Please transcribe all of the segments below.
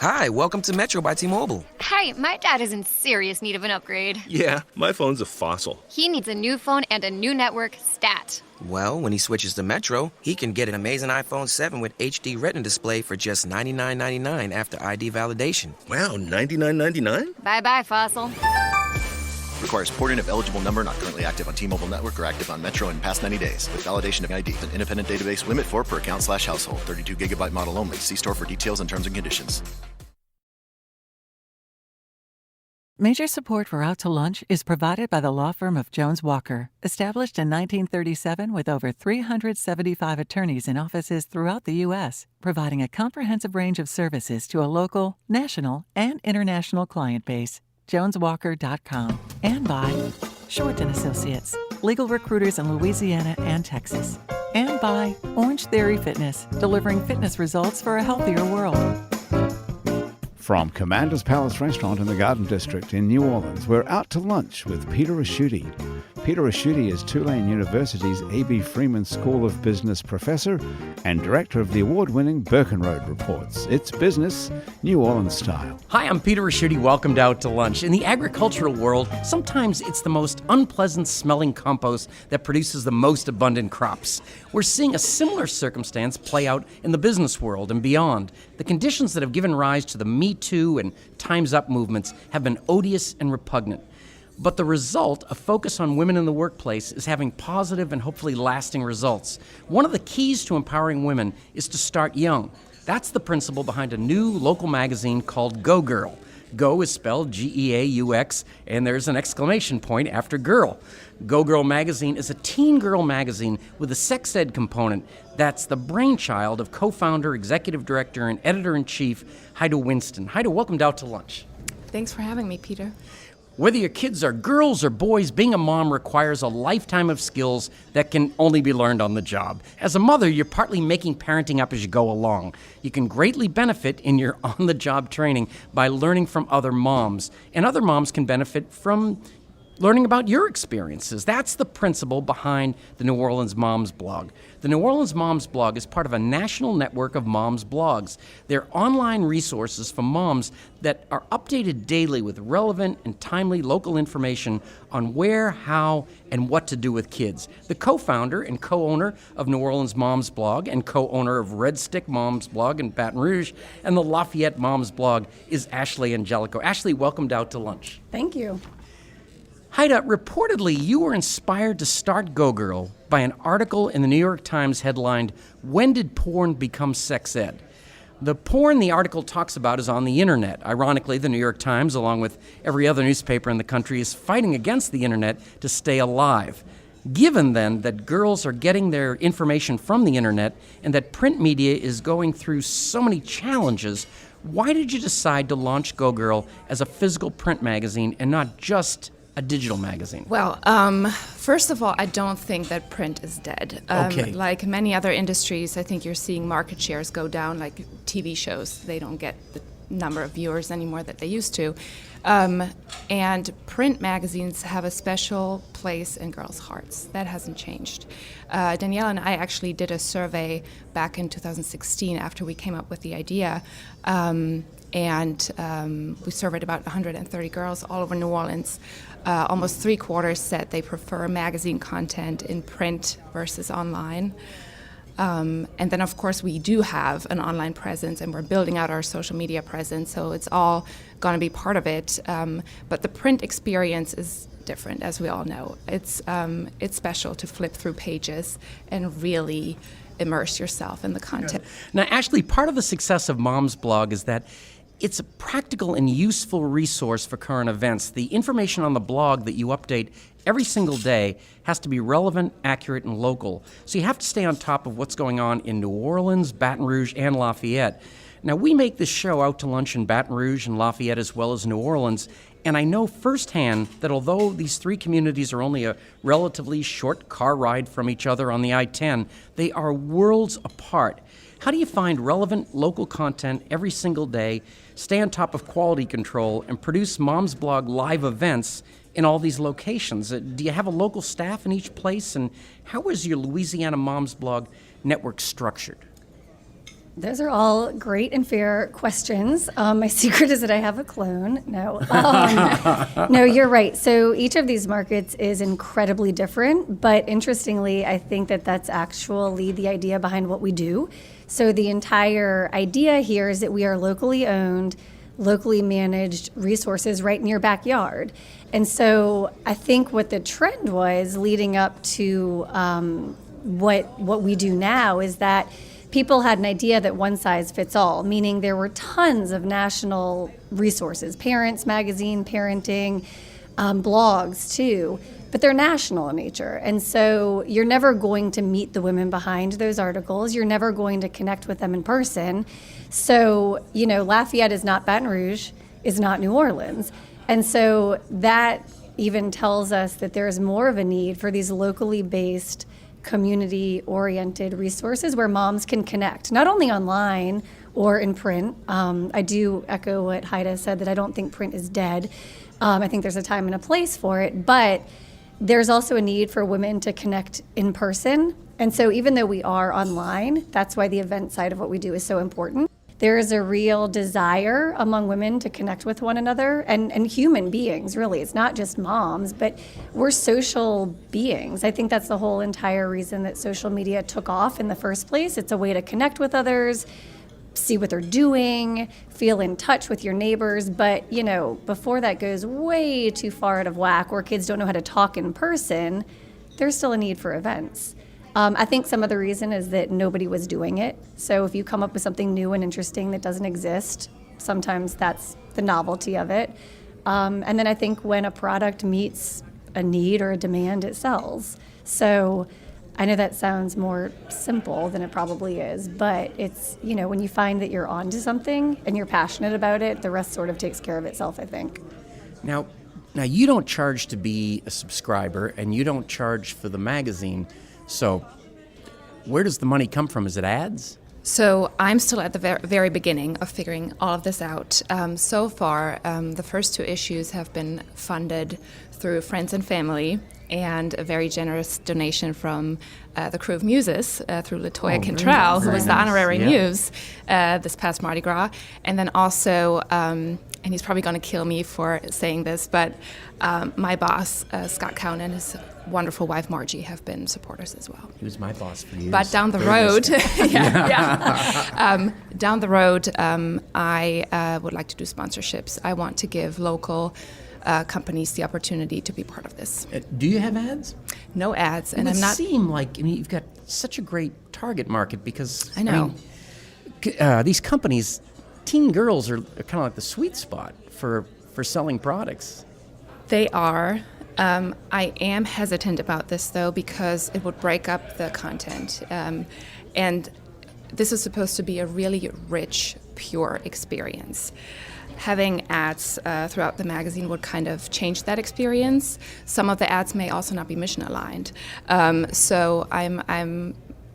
Hi, welcome to Metro by T-Mobile. Hi, my dad is in serious need of an upgrade. Yeah, my phone's a fossil. He needs a new phone and a new network stat. Well, when he switches to Metro, he can get an amazing iPhone 7 with HD Retina display for just $99.99 after ID validation. Wow, $99.99? Bye-bye, fossil. Requires porting of eligible number not currently active on T-Mobile network or active on Metro in past 90 days with validation of ID. An independent database limit for per account/household. 32 gigabyte model only. See store for details and terms and conditions. Major support for Out to Lunch is provided by the law firm of Jones Walker, established in 1937 with over 375 attorneys in offices throughout the U.S., providing a comprehensive range of services to a local, national, and international client base. JonesWalker.com. And by Shorten Associates, legal recruiters in Louisiana and Texas. And by Orange Theory Fitness, delivering fitness results for a healthier world. From Commander's Palace Restaurant in the Garden District in New Orleans, we're out to lunch with Peter Asciutti. Peter Asciutti is Tulane University's A.B. Freeman School of Business professor and director of the award-winning Birkenroad Reports. It's business, New Orleans style. Hi, I'm Peter Asciutti. Welcome to Out to Lunch. In the agricultural world, sometimes it's the most unpleasant-smelling compost that produces the most abundant crops. We're seeing a similar circumstance play out in the business world and beyond. The conditions that have given rise to the Me Too and Time's Up movements have been odious and repugnant. But the result, a focus on women in the workplace, is having positive and hopefully lasting results. One of the keys to empowering women is to start young. That's the principle behind a new local magazine called Geaux Girl. Go is spelled G-E-A-U-X, and there's an exclamation point after girl. Geaux Girl magazine is a teen girl magazine with a sex ed component that's the brainchild of co-founder, executive director, and editor-in-chief Heide Winston. Heide, welcome to Out to Lunch. Thanks for having me, Peter. Whether your kids are girls or boys, being a mom requires a lifetime of skills that can only be learned on the job. As a mother, you're partly making parenting up as you go along. You can greatly benefit in your on-the-job training by learning from other moms, and other moms can benefit from learning about your experiences. That's the principle behind the New Orleans Moms blog. The New Orleans Moms blog is part of a national network of moms blogs. They're online resources for moms that are updated daily with relevant and timely local information on where, how, and what to do with kids. The co-founder and co-owner of New Orleans Moms blog and co-owner of Red Stick Moms blog in Baton Rouge and the Lafayette Moms blog is Ashely Angelico. Ashely, welcome to Out to Lunch. Thank you. Heide, reportedly you were inspired to start Geaux Girl by an article in the New York Times headlined, "When Did Porn Become Sex Ed?" The porn the article talks about is on the internet. Ironically, the New York Times, along with every other newspaper in the country, is fighting against the internet to stay alive. Given, then, that girls are getting their information from the internet and that print media is going through so many challenges, why did you decide to launch Geaux Girl as a physical print magazine and not just a digital magazine? Well, first of all, I don't think that print is dead. Okay. Like many other industries, I think you're seeing market shares go down, like TV shows. They don't get the number of viewers anymore that they used to. And print magazines have a special place in girls' hearts. That hasn't changed. Danielle and I actually did a survey back in 2016 after we came up with the idea. And we surveyed about 130 girls all over New Orleans. Almost 3/4 said they prefer magazine content in print versus online. And then, of course, we do have an online presence, and we're building out our social media presence, so it's all going to be part of it. But the print experience is different, as we all know. It's special to flip through pages and really immerse yourself in the content. Now, Ashely, part of the success of Mom's blog is that it's a practical and useful resource for current events. The information on the blog that you update every single day has to be relevant, accurate, and local. So you have to stay on top of what's going on in New Orleans, Baton Rouge, and Lafayette. Now, we make this show Out to Lunch in Baton Rouge and Lafayette as well as New Orleans, and I know firsthand that although these three communities are only a relatively short car ride from each other on the I-10, they are worlds apart. How do you find relevant local content every single day, stay on top of quality control, and produce Mom's Blog live events in all these locations? Do you have a local staff in each place? And how is your Louisiana Mom's Blog network structured? Those are all great and fair questions. My secret is that I have a clone. No. No, you're right. So each of these markets is incredibly different, but interestingly, I think that that's actually the idea behind what we do. So the entire idea here is that we are locally owned, locally managed resources right in your backyard. And so I think what the trend was leading up to what we do now is that people had an idea that one size fits all, meaning there were tons of national resources, Parents Magazine, parenting, blogs too, but they're national in nature. And so you're never going to meet the women behind those articles. You're never going to connect with them in person. So, Lafayette is not Baton Rouge, is not New Orleans. And so that even tells us that there is more of a need for these locally based, community-oriented resources where moms can connect, not only online or in print. I do echo what Heide said, that I don't think print is dead. I think there's a time and a place for it, but there's also a need for women to connect in person. And so even though we are online, that's why the event side of what we do is so important. There is a real desire among women to connect with one another and human beings, really. It's not just moms, but we're social beings. I think that's the whole entire reason that social media took off in the first place. It's a way to connect with others, see what they're doing, feel in touch with your neighbors. But, before that goes way too far out of whack, where kids don't know how to talk in person, there's still a need for events. I think some of the reason is that nobody was doing it. So if you come up with something new and interesting that doesn't exist, sometimes that's the novelty of it. And then I think when a product meets a need or a demand, it sells. So I know that sounds more simple than it probably is, but it's, when you find that you're onto something and you're passionate about it, the rest sort of takes care of itself, I think. Now you don't charge to be a subscriber, and you don't charge for the magazine. So where does the money come from? Is it ads? So I'm still at the very beginning of figuring all of this out. So far, the first 2 issues have been funded through friends and family and a very generous donation from the Crew of Muses through LaToya Cantrell, who was the honorary muse this past Mardi Gras. And then also, and he's probably going to kill me for saying this, but my boss, Scott Cowan, and his wonderful wife, Margie, have been supporters as well. He was my boss for years. But down the road, down the road, I would like to do sponsorships. I want to give local companies the opportunity to be part of this. Do you have ads? No ads, and I'm not. Seem like you've got such a great target market because I know these companies, teen girls are kind of like the sweet spot for selling products. They are. I am hesitant about this, though, because it would break up the content. And this is supposed to be a really rich, pure experience. Having ads throughout the magazine would kind of change that experience. Some of the ads may also not be mission aligned. So I'm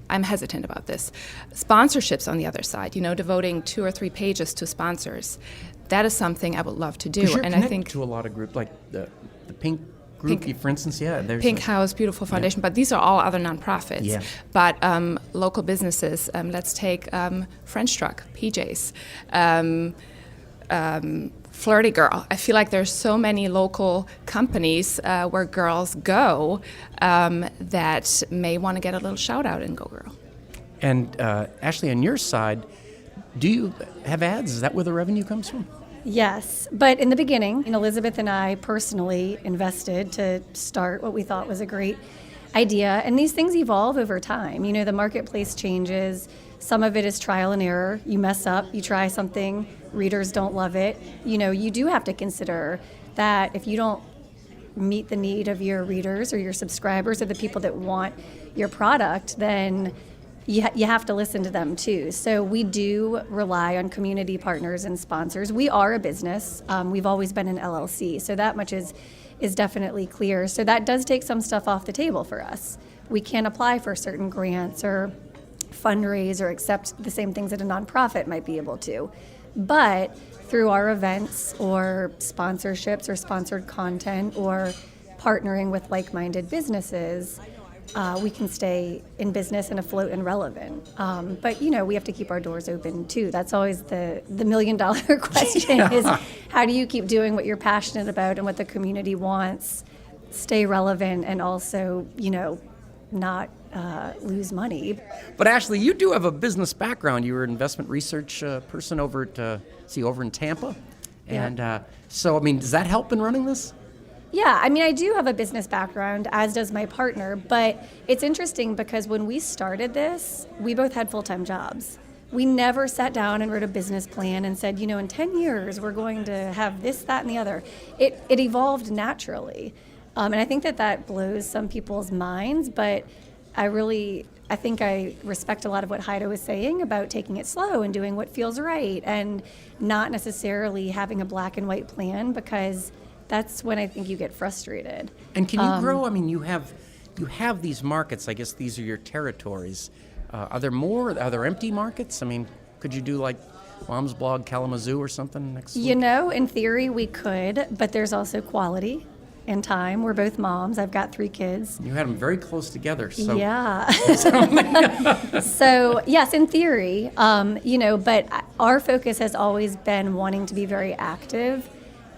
hesitant about this. Sponsorships on the other side, devoting 2 or 3 pages to sponsors. That is something I would love to do. You're and connected I think to a lot of groups, like the Pink Group, for instance, there's Pink House, Beautiful Foundation, but these are all other nonprofits. Yeah. But local businesses, let's take French Truck, PJ's, Flirty Girl. I feel like there's so many local companies where girls go that may want to get a little shout out in Geaux Girl. And Ashely, on your side, do you have ads? Is that where the revenue comes from? Yes, but in the beginning, Elizabeth and I personally invested to start what we thought was a great idea. And these things evolve over time. The marketplace changes. Some of it is trial and error. You mess up, you try something, readers don't love it. You do have to consider that if you don't meet the need of your readers or your subscribers or the people that want your product, then you have to listen to them too. So we do rely on community partners and sponsors. We are a business. We've always been an LLC, so that much is definitely clear. So that does take some stuff off the table for us. We can't apply for certain grants or fundraise or accept the same things that a nonprofit might be able to. But through our events or sponsorships or sponsored content or partnering with like-minded businesses, we can stay in business and afloat and relevant. But we have to keep our doors open too. That's always the $1 million question is how do you keep doing what you're passionate about and what the community wants, stay relevant, and also, not lose money. But Ashely, you do have a business background. You were an investment research person over at over in Tampa. And so, does that help in running this? Yeah, I do have a business background, as does my partner, but it's interesting because when we started this, we both had full-time jobs. We never sat down and wrote a business plan and said, in 10 years, we're going to have this, that, and the other. It evolved naturally. And I think that blows some people's minds, but I think I respect a lot of what Heide was saying about taking it slow and doing what feels right and not necessarily having a black and white plan, because that's when I think you get frustrated. And can you grow? You have these markets. I guess these are your territories. Are there more? Are there empty markets? Could you do like Mom's Blog Kalamazoo or something next week? In theory we could, but there's also quality and time. We're both moms. I've got 3 kids. You had them very close together. So. Yeah. So yes, in theory, but our focus has always been wanting to be very active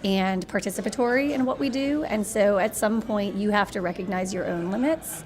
and participatory in what we do. And so at some point you have to recognize your own limits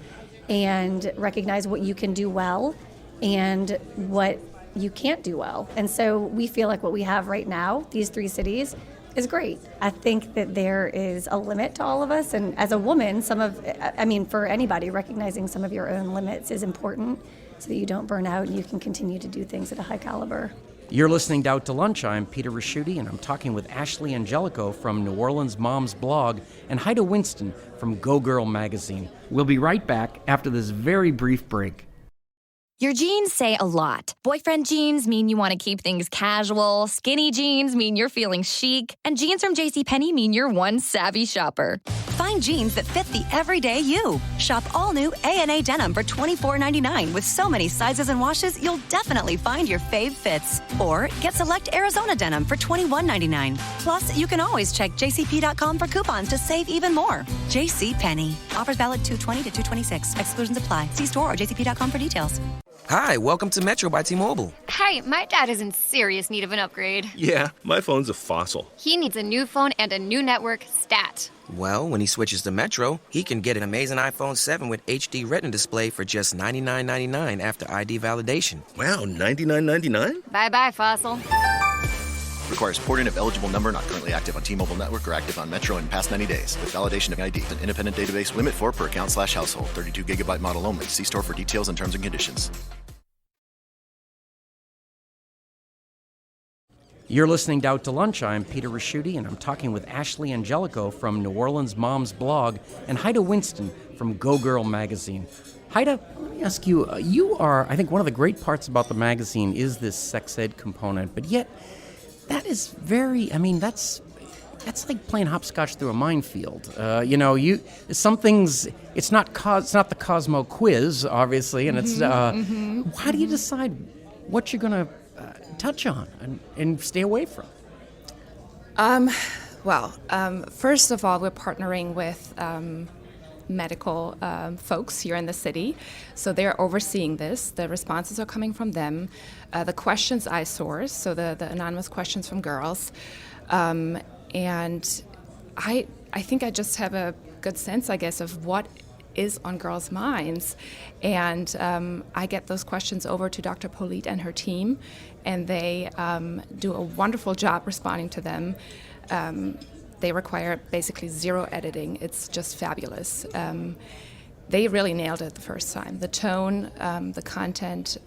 and recognize what you can do well and what you can't do well. And so we feel like what we have right now, these 3 cities, is great. I think that there is a limit to all of us. And as a woman, for anybody, recognizing some of your own limits is important so that you don't burn out and you can continue to do things at a high caliber. You're listening to Out to Lunch. I'm Peter Raschuti, and I'm talking with Ashely Angelico from New Orleans Mom's Blog and Heide Winston from Geaux Girl magazine. We'll be right back after this very brief break. Your jeans say a lot. Boyfriend jeans mean you want to keep things casual. Skinny jeans mean you're feeling chic. And jeans from JCPenney mean you're one savvy shopper. Find jeans that fit the everyday you. Shop all new A&A denim for $24.99 with so many sizes and washes, you'll definitely find your fave fits. Or get select Arizona denim for $21.99. Plus, you can always check jcp.com for coupons to save even more. JCPenney. Offers valid 2/20 to 2/26. Exclusions apply. See store or jcp.com for details. Hi, welcome to Metro by T-Mobile. Hi, my dad is in serious need of an upgrade. Yeah, my phone's a fossil. He needs a new phone and a new network stat. Well, when he switches to Metro, he can get an amazing iPhone 7 with HD Retina display for just $99.99 after ID validation. Wow, $99.99? Bye-bye, fossil. Requires porting of eligible number not currently active on T-Mobile network or active on Metro in past 90 days. With validation of ID. An independent database limit 4 per account/household. 32 gigabyte model only. See store for details and terms and conditions. You're listening to Out to Lunch. I'm Peter Raschuti, and I'm talking with Ashely Angelico from New Orleans Mom's Blog and Heide Winston from Geaux Girl magazine. Heide, let me ask you, you are, I think one of the great parts about the magazine is this sex ed component, but yet that is very, that's like playing hopscotch through a minefield. Some things, it's not the Cosmo quiz, obviously, and it's, how do you decide what you're going to touch on and stay away from? First of all, we're partnering with medical folks here in the city. So they're overseeing this. The responses are coming from them. The questions I source, so the anonymous questions from girls. And I think I just have a good sense, I guess, of what is on girls' minds. And I get those questions over to Dr. Polite and her team, and they do a wonderful job responding to them. They require basically zero editing. It's just fabulous. They really nailed it the first time. The tone, the content,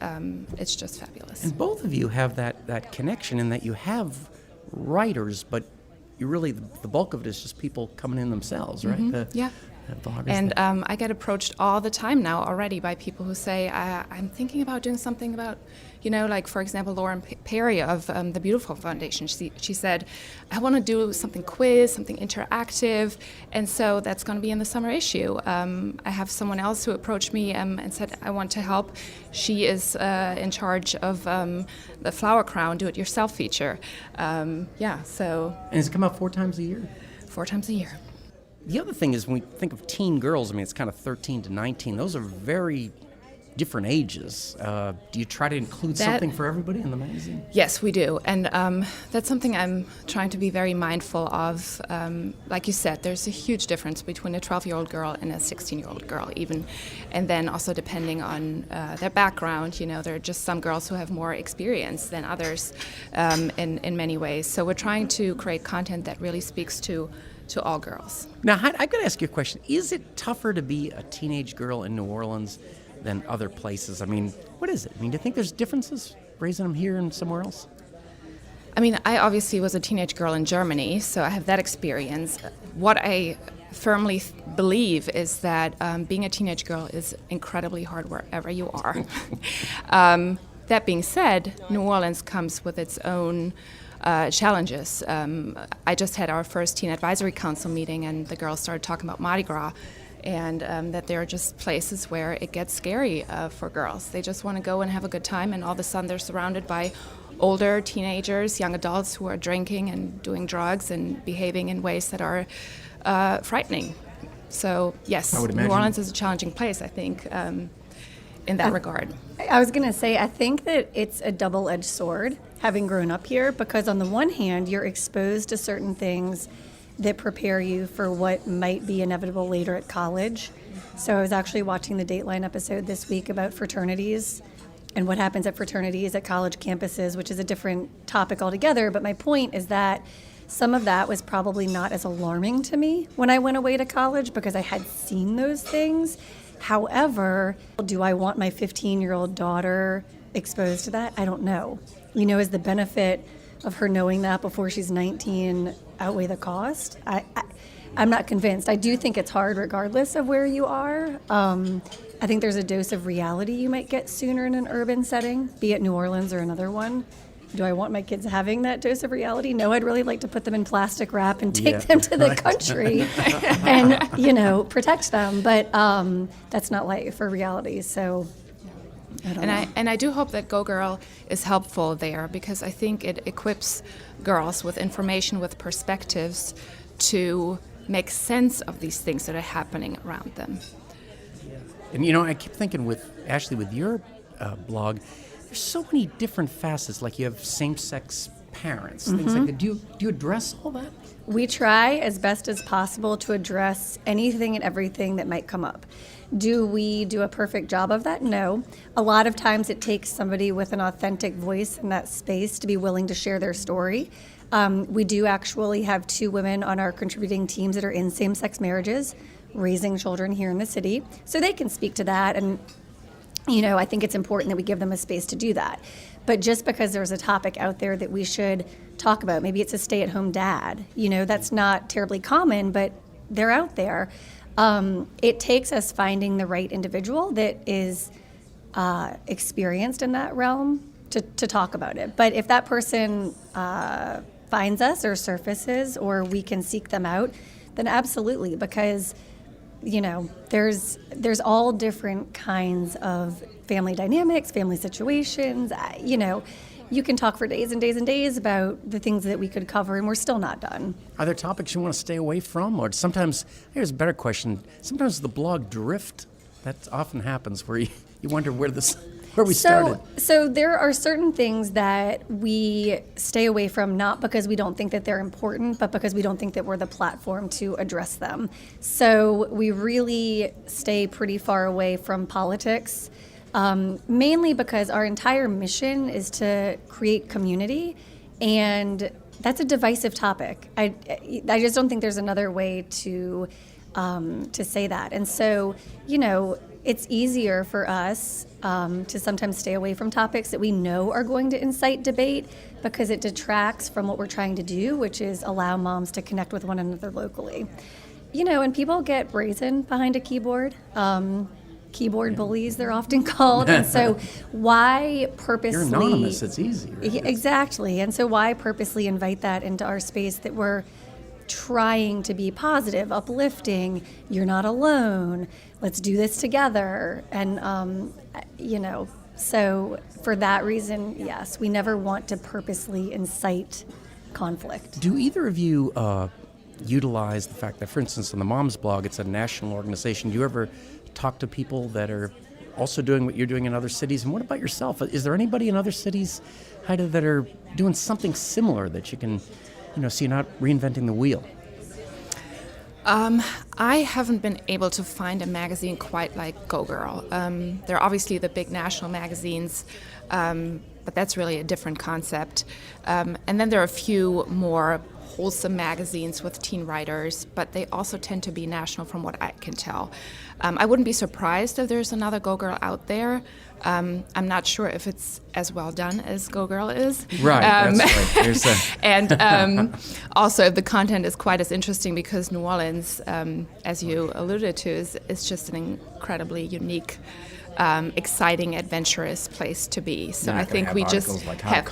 it's just fabulous. And both of you have that connection in that you have writers, but you really, the bulk of it is just people coming in themselves, right? Yeah. And I get approached all the time now already by people who say, I'm thinking about doing something about, like, for example, Lauren Perry of the Beautiful Foundation. She said, I want to do something quiz, something interactive, and so that's going to be in the summer issue. I have someone else who approached me and said, I want to help. She is in charge of the Flower Crown Do-It-Yourself feature. So. And it's come out 4 times a year? 4 times a year. The other thing is when we think of teen girls, I mean, it's kind of 13 to 19. Those are very different ages. Do you try to include something for everybody in the magazine? Yes, we do. And that's something I'm trying to be very mindful of. Like you said, there's a huge difference between a 12-year-old girl and a 16-year-old girl even. And then also depending on their background, you know, there are just some girls who have more experience than others in many ways. So we're trying to create content that really speaks to all girls. Now, I've got to ask you a question. Is it tougher to be a teenage girl in New Orleans than other places? I mean, what is it? I mean, do you think there's differences raising them here and somewhere else? I mean, I obviously was a teenage girl in Germany, so I have that experience. What I firmly believe is that being a teenage girl is incredibly hard wherever you are. That being said, New Orleans comes with its own challenges. I just had our first Teen Advisory Council meeting, and the girls started talking about Mardi Gras, and that there are just places where it gets scary for girls. They just want to go and have a good time, and all of a sudden they're surrounded by older teenagers, young adults who are drinking and doing drugs and behaving in ways that are frightening. So yes, New Orleans is a challenging place, I think, in that regard. I was going to say, I think that it's a double-edged sword, having grown up here, because on the one hand, you're exposed to certain things that prepare you for what might be inevitable later at college. So I was actually watching the Dateline episode this week about fraternities and what happens at fraternities at college campuses, which is a different topic altogether. But my point is that some of that was probably not as alarming to me when I went away to college because I had seen those things. However, do I want my 15-year-old daughter exposed to that? I don't know. You know, is the benefit of her knowing that before she's 19 outweigh the cost? I'm not convinced. I do think it's hard regardless of where you are. I think there's a dose of reality you might get sooner in an urban setting, be it New Orleans or another one. Do I want my kids having that dose of reality? No, I'd really like to put them in plastic wrap and take them to the country and, you know, protect them. But that's not life or reality. So I don't know. And I do hope that Geaux Girl is helpful there, because I think it equips girls with information, with perspectives to make sense of these things that are happening around them. And, you know, I keep thinking with Ashely, with your blog, there's so many different facets. Like you have same-sex parents, things like that. Do you address all that? We try as best as possible to address anything and everything that might come up. Do we do a perfect job of that? No. A lot of times it takes somebody with an authentic voice in that space to be willing to share their story. We do actually have 2 women on our contributing teams that are in same-sex marriages, raising children here in the city, so they can speak to that. And, you know, I think it's important that we give them a space to do that. But just because there's a topic out there that we should talk about, maybe it's a stay-at-home dad, you know, that's not terribly common, but they're out there. It takes us finding the right individual that is experienced in that realm to talk about it. But if that person finds us or surfaces, or we can seek them out, then absolutely, because, you know, there's all different kinds of family dynamics, family situations. You know, you can talk for days and days and days about the things that we could cover, and we're still not done. Are there topics you want to stay away from? Or sometimes, here's a better question, sometimes the blog drift. That often happens where you wonder where we started. So there are certain things that we stay away from, not because we don't think that they're important, but because we don't think that we're the platform to address them. So we really stay pretty far away from politics, mainly because our entire mission is to create community, and that's a divisive topic. I just don't think there's another way to say that. And so, you know, it's easier for us to sometimes stay away from topics that we know are going to incite debate, because it detracts from what we're trying to do, which is allow moms to connect with one another locally. You know, and people get brazen behind a keyboard. Keyboard bullies, they're often called. And so why purposely... You're anonymous, it's easy. Right? Exactly. And so why purposely invite that into our space that we're trying to be positive, uplifting, you're not alone, let's do this together. And, you know, so for that reason, yes, we never want to purposely incite conflict. Do either of you utilize the fact that, for instance, on the Moms blog, it's a national organization. Do you ever talk to people that are also doing what you're doing in other cities? And what about yourself? Is there anybody in other cities, Heide, that are doing something similar that you can, so you're not reinventing the wheel? I haven't been able to find a magazine quite like Geaux Girl. There are obviously the big national magazines, but that's really a different concept. And then there are a few more wholesome magazines with teen writers, but they also tend to be national from what I can tell. I wouldn't be surprised if there's another Geaux Girl out there. I'm not sure if it's as well done as Geaux Girl is. Right, that's right. And also if the content is quite as interesting, because New Orleans, as you alluded to, is just an incredibly unique, exciting, adventurous place to be. So I think we just like have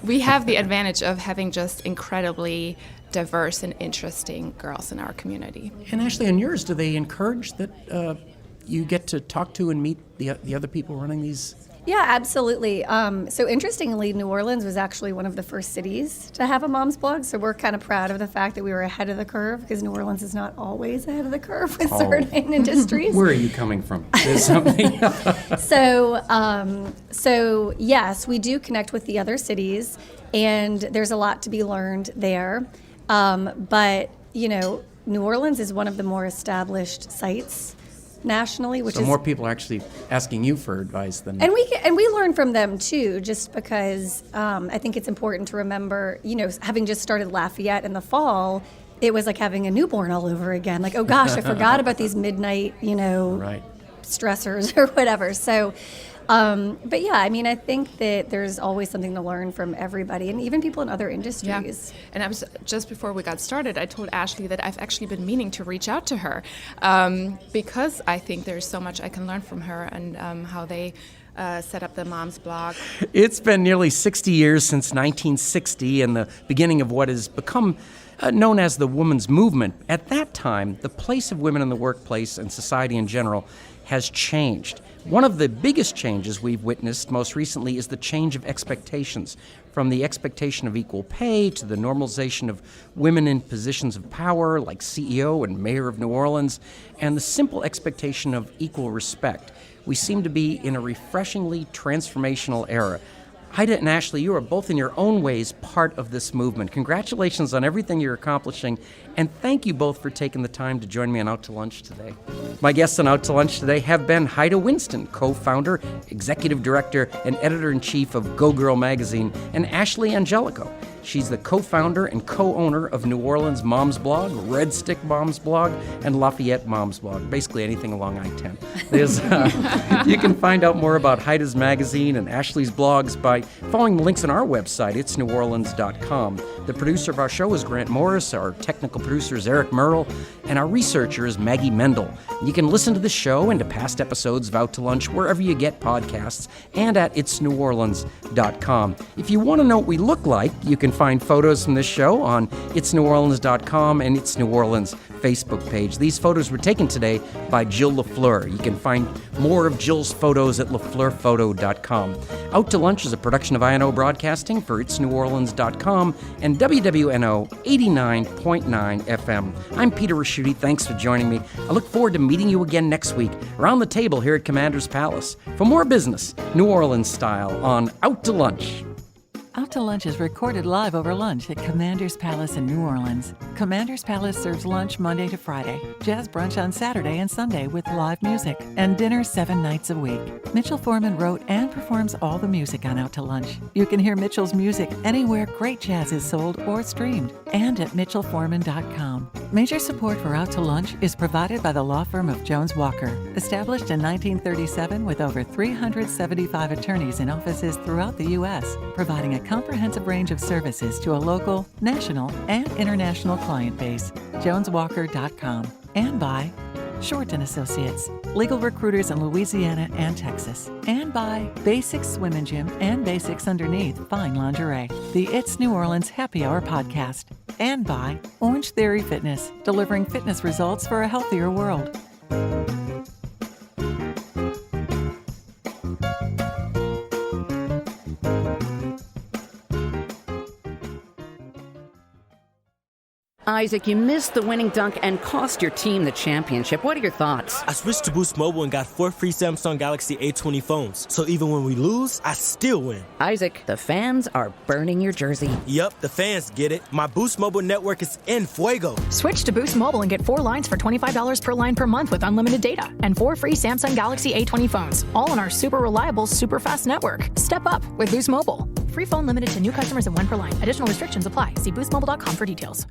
we have the advantage of having just incredibly diverse and interesting girls in our community. And Ashely, on yours, do they encourage that you get to talk to and meet the other people running these? Yeah, absolutely. So interestingly, New Orleans was actually one of the first cities to have a mom's blog. So we're kind of proud of the fact that we were ahead of the curve, because New Orleans is not always ahead of the curve with certain industries. Where are you coming from? There's something. So yes, we do connect with the other cities, and there's a lot to be learned there. But New Orleans is one of the more established sites nationally, which so is more people are actually asking you for advice than. And we learn from them too, just because I think it's important to remember, having just started Lafayette in the fall, it was like having a newborn all over again. Like, oh gosh, I forgot about these midnight, right. stressors or whatever. So, but yeah, I mean, I think that there's always something to learn from everybody, and even people in other industries. Yeah. And I was just before we got started, I told Ashely that I've actually been meaning to reach out to her because I think there's so much I can learn from her and how they set up the Moms blog. It's been nearly 60 years since 1960 and the beginning of what has become known as the women's movement. At that time, the place of women in the workplace and society in general has changed. One of the biggest changes we've witnessed most recently is the change of expectations, from the expectation of equal pay to the normalization of women in positions of power like CEO and mayor of New Orleans, and the simple expectation of equal respect. We seem to be in a refreshingly transformational era. Heide and Ashely, you are both in your own ways part of this movement. Congratulations on everything you're accomplishing, and thank you both for taking the time to join me on Out to Lunch today. My guests on Out to Lunch today have been Heide Winston, co-founder, executive director, and editor-in-chief of Geaux Girl magazine, and Ashely Angelico. She's the co-founder and co-owner of New Orleans Moms Blog, Red Stick Moms Blog, and Lafayette Moms Blog, basically anything along I-10. You can find out more about Heide's magazine and Ashely's blogs by following the links on our website, itsneworleans.com. The producer of our show is Grant Morris, our technical producer is Eric Merle, and our researcher is Maggie Mendel. You can listen to the show and to past episodes of Out to Lunch wherever you get podcasts and at itsneworleans.com. If you want to know what we look like, you can find photos from this show on itsneworleans.com and It's New Orleans Facebook page. These photos were taken today by Jill LaFleur. You can find more of Jill's photos at lafleurphoto.com. Out to Lunch is a production of INO Broadcasting for itsneworleans.com and WWNO 89.9 FM. I'm Peter Raschuti. Thanks for joining me. I look forward to meeting you again next week around the table here at Commander's Palace for more business, New Orleans style, on Out to Lunch. Out to Lunch is recorded live over lunch at Commander's Palace in New Orleans. Commander's Palace serves lunch Monday to Friday, jazz brunch on Saturday and Sunday with live music, and dinner 7 nights a week. Mitchell Foreman wrote and performs all the music on Out to Lunch. You can hear Mitchell's music anywhere great jazz is sold or streamed, and at mitchellforeman.com. Major support for Out to Lunch is provided by the law firm of Jones Walker, established in 1937 with over 375 attorneys in offices throughout the U.S., providing a comprehensive range of services to a local, national, and international client base. JonesWalker.com. And by Short & Associates, legal recruiters in Louisiana and Texas. And by Basics Swim and Gym and Basics Underneath Fine Lingerie, the It's New Orleans Happy Hour podcast. And by Orange Theory Fitness, delivering fitness results for a healthier world. Isaac, you missed the winning dunk and cost your team the championship. What are your thoughts? I switched to Boost Mobile and got 4 free Samsung Galaxy A20 phones. So even when we lose, I still win. Isaac, the fans are burning your jersey. Yup, the fans get it. My Boost Mobile network is en fuego. Switch to Boost Mobile and get 4 lines for $25 per line per month with unlimited data and 4 free Samsung Galaxy A20 phones, all on our super reliable, super fast network. Step up with Boost Mobile. Free phone limited to new customers and 1 per line. Additional restrictions apply. See boostmobile.com for details.